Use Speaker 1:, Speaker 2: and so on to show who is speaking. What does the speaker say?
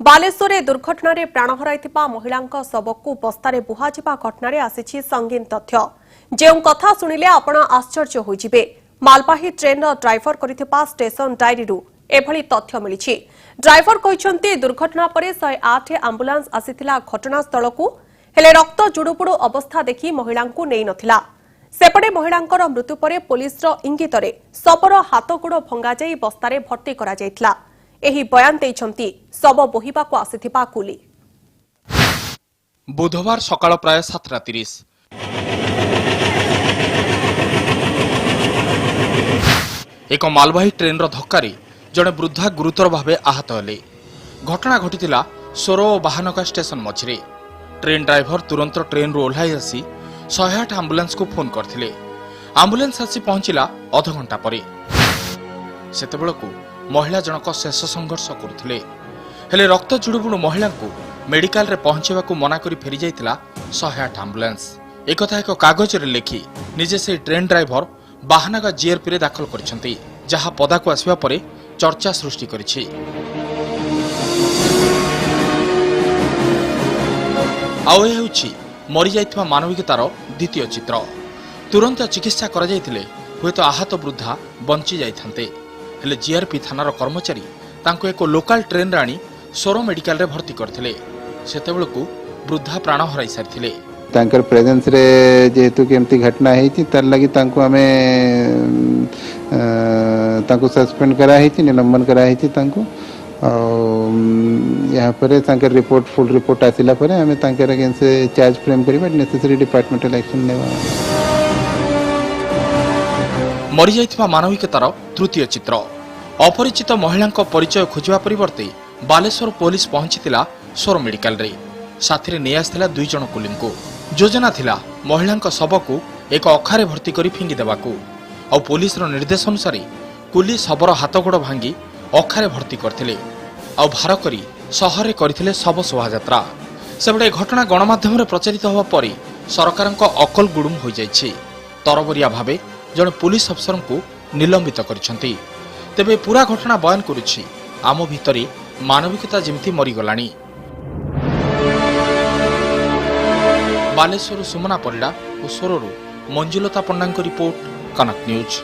Speaker 1: ବାଲେଶ୍ୱରରେ ଦୁର୍ଘଟଣାରେ ପ୍ରାଣ ହରାଇଥିବା ମହିଳାଙ୍କ ଶବକୁ ବସ୍ତାରେ ବୁହାଯିବା ଘଟଣାରେ ଆସିଛି ସଙ୍ଗୀନ ତଥ୍ୟ। ଯେଉଁ କଥା ଶୁଣିଲେ ଆପଣ ଆଶ୍ଚର୍ଯ୍ୟ ହୋଇଯିବେ। ମାଲବାହୀ ଟ୍ରେନ୍ର ଡ୍ରାଇଭର କରିଥିବା ଷ୍ଟେସନ ଡାଏରୀରୁ ଏଭଳି ତଥ୍ୟ ମିଳିଛି। ଡ୍ରାଇଭର କହିଛନ୍ତି ଦୁର୍ଘଟଣା ପରେ 108 ଆମ୍ବୁଲାନ୍ସ ଆସିଥିଲା ଘଟଣାସ୍ଥଳକୁ, ହେଲେ ରକ୍ତ ଜୁଡୁବୁଡୁ ଅବସ୍ଥା ଦେଖି ମହିଳାଙ୍କୁ ନେଇନଥିଲା। ସେପଟେ ମହିଳାଙ୍କର ମୃତ୍ୟୁ ପରେ ପୁଲିସର ଇଙ୍ଗିତରେ ଶବର ହାତଗୋଡ଼ ଭଙ୍ଗାଯାଇ ବସ୍ତାରେ ଭର୍ତ୍ତି କରାଯାଇଥିଲା। ଏହି ବୟାନ ଦେଇଛନ୍ତି ଶବ ବୋହିବାକୁ ଆସିଥିବା କୁଲି।
Speaker 2: ବୁଧବାର ସକାଳ ପ୍ରାୟ 7:30 ଏକ ମାଲବାହୀ ଟ୍ରେନ୍ର ଧକ୍କାରେ ଜଣେ ବୃଦ୍ଧା ଗୁରୁତର ଭାବେ ଆହତ ହେଲେ। ଘଟଣା ଘଟିଥିଲା ସୋର ଓ ବାହାନଗା ଷ୍ଟେସନ ମଝିରେ। ଟ୍ରେନ୍ ଡ୍ରାଇଭର ତୁରନ୍ତ ଟ୍ରେନ୍ରୁ ଓହ୍ଲାଇ ଆସି 108 ଆମ୍ବୁଲାନ୍ସକୁ ଫୋନ୍ କରିଥିଲେ। ଆମ୍ବୁଲାନ୍ସ ଆସି ପହଞ୍ଚିଲା ଅଧଘଣ୍ଟା ପରେ। ସେତେବେଳକୁ ମହିଳା ଜଣକ ଶେଷ ସଂଘର୍ଷ କରୁଥିଲେ, ହେଲେ ରକ୍ତ ଜୁଡୁବୁଡୁ ମହିଳାଙ୍କୁ ମେଡିକାଲରେ ପହଞ୍ଚିବାକୁ ମନା କରି ଫେରିଯାଇଥିଲା 108 ଆମ୍ବୁଲାନ୍ସ। ଏକଥା ଏକ କାଗଜରେ ଲେଖି ନିଜେ ସେହି ଟ୍ରେନ୍ ଡ୍ରାଇଭର ବାହାନଗା ଜିଆର୍ପିରେ ଦାଖଲ କରିଛନ୍ତି, ଯାହା ପଦାକୁ ଆସିବା ପରେ ଚର୍ଚ୍ଚା ସୃଷ୍ଟି କରିଛି। ଆଉ ଏ ହେଉଛି ମରିଯାଇଥିବା ମାନବିକତାର ଦ୍ୱିତୀୟ ଚିତ୍ର। ତୁରନ୍ତ ଚିକିତ୍ସା କରାଯାଇଥିଲେ ହୁଏତ ଆହତ ବୃଦ୍ଧା ବଞ୍ଚି ଯାଇଥାନ୍ତେ, ହେଲେ ଜିଆର୍ପି ଥାନାର କର୍ମଚାରୀ ତାଙ୍କୁ ଏକ ଲୋକାଲ ଟ୍ରେନ୍ରେ ଆଣି ସୋର ମେଡିକାଲରେ ଭର୍ତ୍ତି କରିଥିଲେ। ସେତେବେଳକୁ ବୃଦ୍ଧା ପ୍ରାଣ ହରାଇ ସାରିଥିଲେ।
Speaker 3: ତାଙ୍କର ପ୍ରେଜେନ୍ସରେ ଯେହେତୁ କେମିତି ଘଟଣା ହେଇଛି ତାର ଲାଗି ତାଙ୍କୁ ସସ୍ପେଣ୍ଡ କରାହେଇଛି, ନିଲମ୍ବନ କରାହେଇଛି ତାଙ୍କୁ। ଆଉ ଏହାପରେ ତାଙ୍କର ରିପୋର୍ଟ ଫୁଲ୍ ରିପୋର୍ଟ ଆସିଲା ପରେ ଆମେ ତାଙ୍କର ଏଗେନ୍ଷ୍ଟ ଚାର୍ଜ ଫ୍ରେମ୍ କରିବା, ନେସେସରି ଡିପାର୍ଟମେଣ୍ଟାଲ ଆକ୍ସନ୍ ନେବା।
Speaker 2: ମରିଯାଇଥିବା ମାନବିକତାର ତୃତୀୟ ଚିତ୍ର। ଅପରିଚିତ ମହିଳାଙ୍କ ପରିଚୟ ଖୋଜିବା ପରିବର୍ତ୍ତେ ବାଲେଶ୍ୱର ପୋଲିସ ପହଞ୍ଚିଥିଲା ସୋର ମେଡିକାଲରେ। ସାଥିରେ ନେଇ ଆସିଥିଲା 2 ଜଣ କୁଲିଙ୍କୁ। ଯୋଜନା ଥିଲା ମହିଳାଙ୍କ ଶବକୁ ଏକ ଅଖାରେ ଭର୍ତ୍ତି କରି ଫିଙ୍ଗି ଦେବାକୁ। ଆଉ ପୋଲିସର ନିର୍ଦ୍ଦେଶ ଅନୁସାରେ କୁଲି ଶବର ହାତଗୋଡ଼ ଭାଙ୍ଗି ଅଖାରେ ଭର୍ତ୍ତି କରିଥିଲେ। ଆଉ ଭାର କରି ସହରରେ କରିଥିଲେ ଶବ ଶୋଭାଯାତ୍ରା। ସେପଟେ ଘଟଣା ଗଣମାଧ୍ୟମରେ ପ୍ରଚାରିତ ହେବା ପରେ ସରକାରଙ୍କ ଅକଲ ଗୁଡୁମ ହୋଇଯାଇଛି। ତରବରିଆ ଭାବେ ଜଣେ ପୁଲିସ ଅଫିସରଙ୍କୁ ନିଲମ୍ବିତ କରିଛନ୍ତି। ତେବେ ପୁରା ଘଟଣା ବୟାନ କରୁଛି ଆମ ଭିତରେ ମାନବିକତା ଯେମିତି ମରିଗଲାଣି। ବାଲେଶ୍ୱର ସୁମନା ପରିଡ଼ା ଓ ସୋରରୁ ମଞ୍ଜୁଲତା ପଣ୍ଡାଙ୍କ ରିପୋର୍ଟ, କନକ ନ୍ୟୁଜ୍।